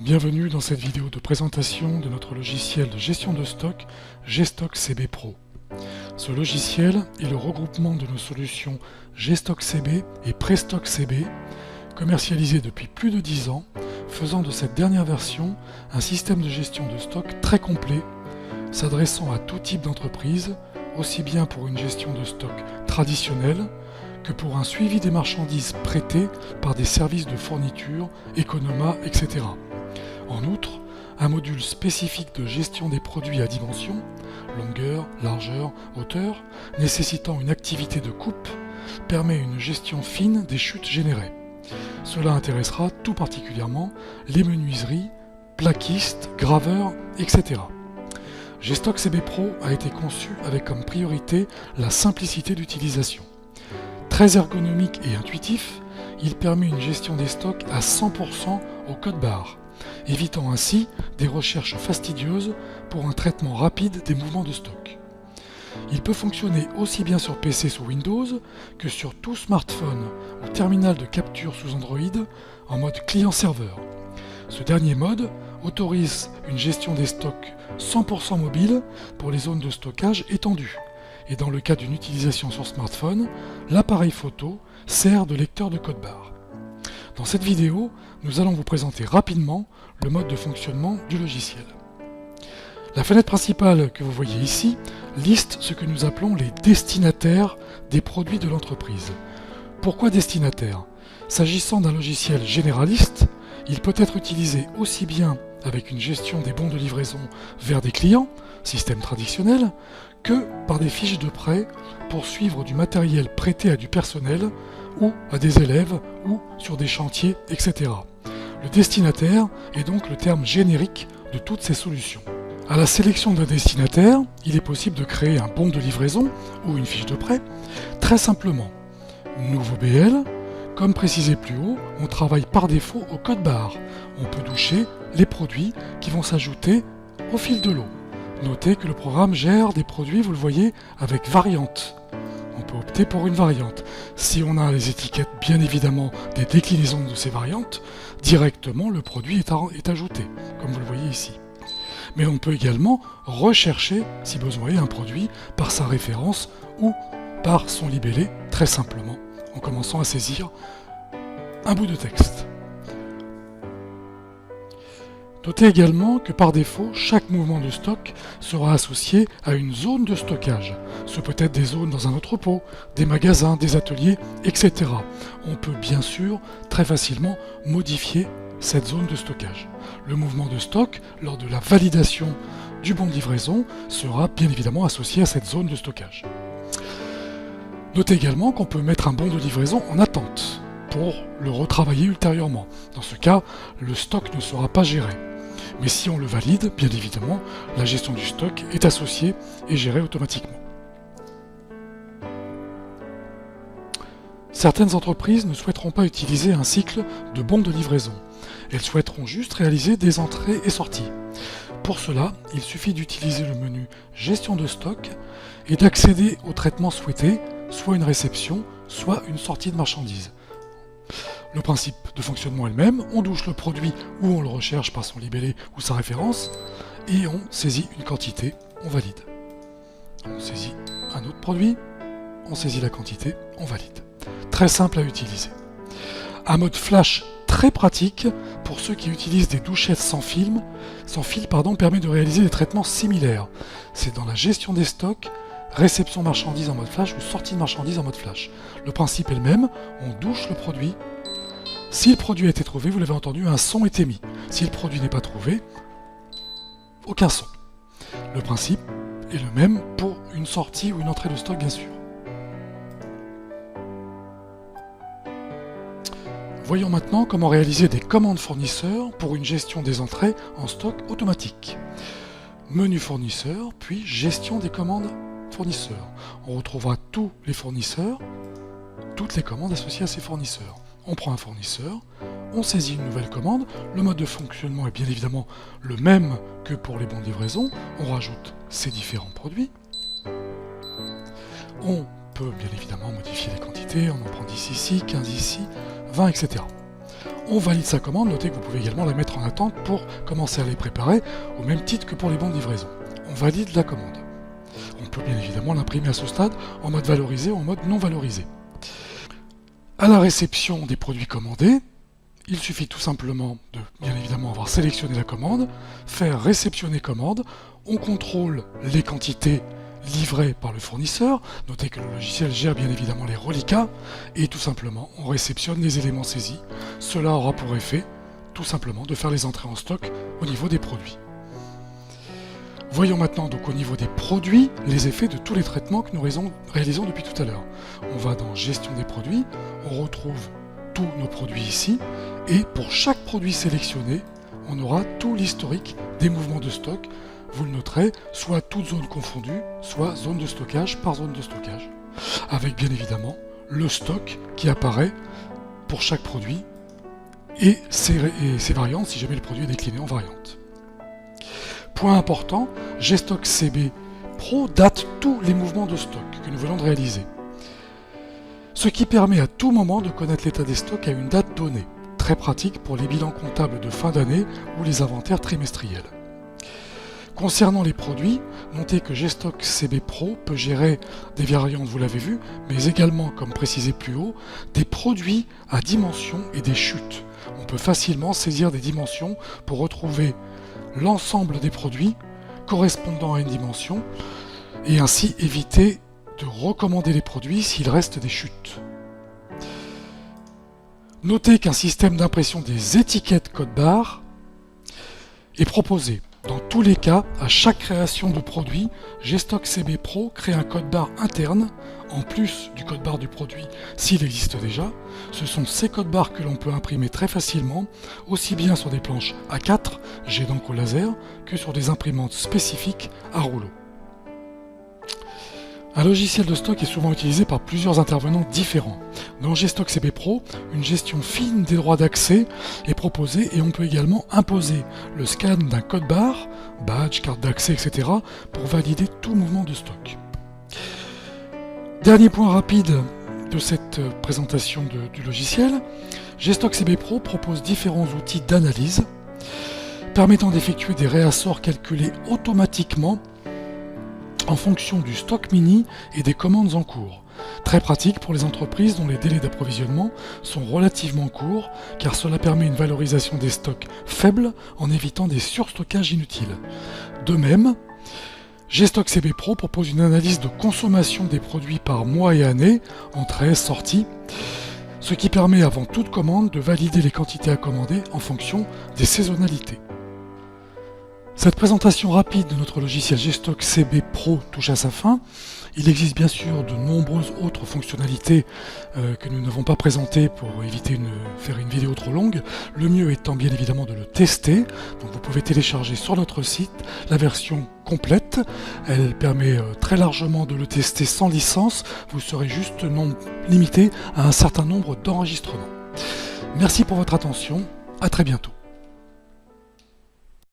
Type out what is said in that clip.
Bienvenue dans cette vidéo de présentation de notre logiciel de gestion de stock GStock CB Pro. Ce logiciel est le regroupement de nos solutions GStock CB et Prestock CB, commercialisées depuis plus de 10 ans, faisant de cette dernière version un système de gestion de stock très complet, s'adressant à tout type d'entreprise, aussi bien pour une gestion de stock traditionnelle que pour un suivi des marchandises prêtées par des services de fourniture, Economa, etc. En outre, un module spécifique de gestion des produits à dimension, longueur, largeur, hauteur, nécessitant une activité de coupe, permet une gestion fine des chutes générées. Cela intéressera tout particulièrement les menuiseries, plaquistes, graveurs, etc. GStock CB Pro a été conçu avec comme priorité la simplicité d'utilisation. Très ergonomique et intuitif, il permet une gestion des stocks à 100% au code barre, évitant ainsi des recherches fastidieuses pour un traitement rapide des mouvements de stock. Il peut fonctionner aussi bien sur PC sous Windows que sur tout smartphone ou terminal de capture sous Android en mode client-serveur. Ce dernier mode autorise une gestion des stocks 100% mobile pour les zones de stockage étendues. Et dans le cas d'une utilisation sur smartphone, l'appareil photo sert de lecteur de code barre. Dans cette vidéo, nous allons vous présenter rapidement le mode de fonctionnement du logiciel. La fenêtre principale que vous voyez ici liste ce que nous appelons les destinataires des produits de l'entreprise. Pourquoi destinataire? S'agissant d'un logiciel généraliste, il peut être utilisé aussi bien avec une gestion des bons de livraison vers des clients, système traditionnel, que par des fiches de prêt pour suivre du matériel prêté à du personnel ou à des élèves ou sur des chantiers, etc. Le destinataire est donc le terme générique de toutes ces solutions. À la sélection d'un destinataire, il est possible de créer un bon de livraison ou une fiche de prêt, très simplement. Nouveau BL, comme précisé plus haut, on travaille par défaut au code barre. On peut doucher les produits qui vont s'ajouter au fil de l'eau. Notez que le programme gère des produits, vous le voyez, avec variante. On peut opter pour une variante. Si on a les étiquettes, bien évidemment, des déclinaisons de ces variantes, directement le produit est ajouté, comme vous le voyez ici. Mais on peut également rechercher, si besoin est, un produit par sa référence ou par son libellé, très simplement, en commençant à saisir un bout de texte. Notez également que par défaut, chaque mouvement de stock sera associé à une zone de stockage. Ce peut être des zones dans un entrepôt, des magasins, des ateliers, etc. On peut bien sûr très facilement modifier cette zone de stockage. Le mouvement de stock, lors de la validation du bon de livraison, sera bien évidemment associé à cette zone de stockage. Notez également qu'on peut mettre un bon de livraison en attente pour le retravailler ultérieurement. Dans ce cas, le stock ne sera pas géré. Mais si on le valide, bien évidemment, la gestion du stock est associée et gérée automatiquement. Certaines entreprises ne souhaiteront pas utiliser un cycle de bons de livraison. Elles souhaiteront juste réaliser des entrées et sorties. Pour cela, il suffit d'utiliser le menu Gestion de stock et d'accéder au traitement souhaité, soit une réception, soit une sortie de marchandises. Le principe de fonctionnement est le même, on douche le produit ou on le recherche par son libellé ou sa référence, et on saisit une quantité, on valide. On saisit un autre produit, on saisit la quantité, on valide. Très simple à utiliser. Un mode flash très pratique pour ceux qui utilisent des douchettes sans fil, permet de réaliser des traitements similaires. C'est dans la gestion des stocks, réception marchandises en mode flash ou sortie de marchandises en mode flash. Le principe est le même, on douche le produit. Si le produit a été trouvé, vous l'avez entendu, un son est émis. Si le produit n'est pas trouvé, aucun son. Le principe est le même pour une sortie ou une entrée de stock, bien sûr. Voyons maintenant comment réaliser des commandes fournisseurs pour une gestion des entrées en stock automatique. Menu fournisseur, puis gestion des commandes fournisseurs. On retrouvera tous les fournisseurs, toutes les commandes associées à ces fournisseurs. On prend un fournisseur, on saisit une nouvelle commande, le mode de fonctionnement est bien évidemment le même que pour les bons de livraison, on rajoute ces différents produits, on peut bien évidemment modifier les quantités, on en prend 10 ici, 15 ici, 20, etc. on valide sa commande. Notez que vous pouvez également la mettre en attente pour commencer à les préparer, au même titre que pour les bons de livraison. On valide la commande. On peut bien évidemment l'imprimer à ce stade en mode valorisé ou en mode non valorisé. À la réception des produits commandés, il suffit tout simplement de bien évidemment avoir sélectionné la commande, faire réceptionner commande, on contrôle les quantités livrées par le fournisseur, notez que le logiciel gère bien évidemment les reliquats, et tout simplement on réceptionne les éléments saisis. Cela aura pour effet tout simplement de faire les entrées en stock au niveau des produits. Voyons maintenant donc au niveau des produits les effets de tous les traitements que nous réalisons depuis tout à l'heure. On va dans gestion des produits, on retrouve tous nos produits ici, et pour chaque produit sélectionné, on aura tout l'historique des mouvements de stock. Vous le noterez, soit toutes zones confondues, soit zone de stockage par zone de stockage, avec bien évidemment le stock qui apparaît pour chaque produit et ses variantes si jamais le produit est décliné en variantes. Point important, GStock CB Pro date tous les mouvements de stock que nous venons de réaliser, ce qui permet à tout moment de connaître l'état des stocks à une date donnée, très pratique pour les bilans comptables de fin d'année ou les inventaires trimestriels. Concernant les produits, notez que GStock CB Pro peut gérer des variantes, vous l'avez vu, mais également, comme précisé plus haut, des produits à dimensions et des chutes. On peut facilement saisir des dimensions pour retrouver l'ensemble des produits correspondant à une dimension et ainsi éviter de recommander les produits s'il reste des chutes. Notez qu'un système d'impression des étiquettes code barre est proposé. Dans tous les cas, à chaque création de produit, GStock CB Pro crée un code barre interne, en plus du code barre du produit s'il existe déjà. Ce sont ces codes barres que l'on peut imprimer très facilement, aussi bien sur des planches A4, jet d'encre au laser, que sur des imprimantes spécifiques à rouleau. Un logiciel de stock est souvent utilisé par plusieurs intervenants différents. Dans GStock CB Pro, une gestion fine des droits d'accès est proposée et on peut également imposer le scan d'un code barre, badge, carte d'accès, etc. pour valider tout mouvement de stock. Dernier point rapide de cette présentation du logiciel, GStock CB Pro propose différents outils d'analyse permettant d'effectuer des réassorts calculés automatiquement en fonction du stock mini et des commandes en cours. Très pratique pour les entreprises dont les délais d'approvisionnement sont relativement courts, car cela permet une valorisation des stocks faible en évitant des surstockages inutiles. De même, GStock CB Pro propose une analyse de consommation des produits par mois et année, entrée, sortie, ce qui permet avant toute commande de valider les quantités à commander en fonction des saisonnalités. Cette présentation rapide de notre logiciel GStock CB Pro touche à sa fin. Il existe bien sûr de nombreuses autres fonctionnalités que nous n'avons pas présentées pour éviter faire une vidéo trop longue. Le mieux étant bien évidemment de le tester. Donc vous pouvez télécharger sur notre site la version complète. Elle permet très largement de le tester sans licence. Vous serez juste limité à un certain nombre d'enregistrements. Merci pour votre attention. À très bientôt.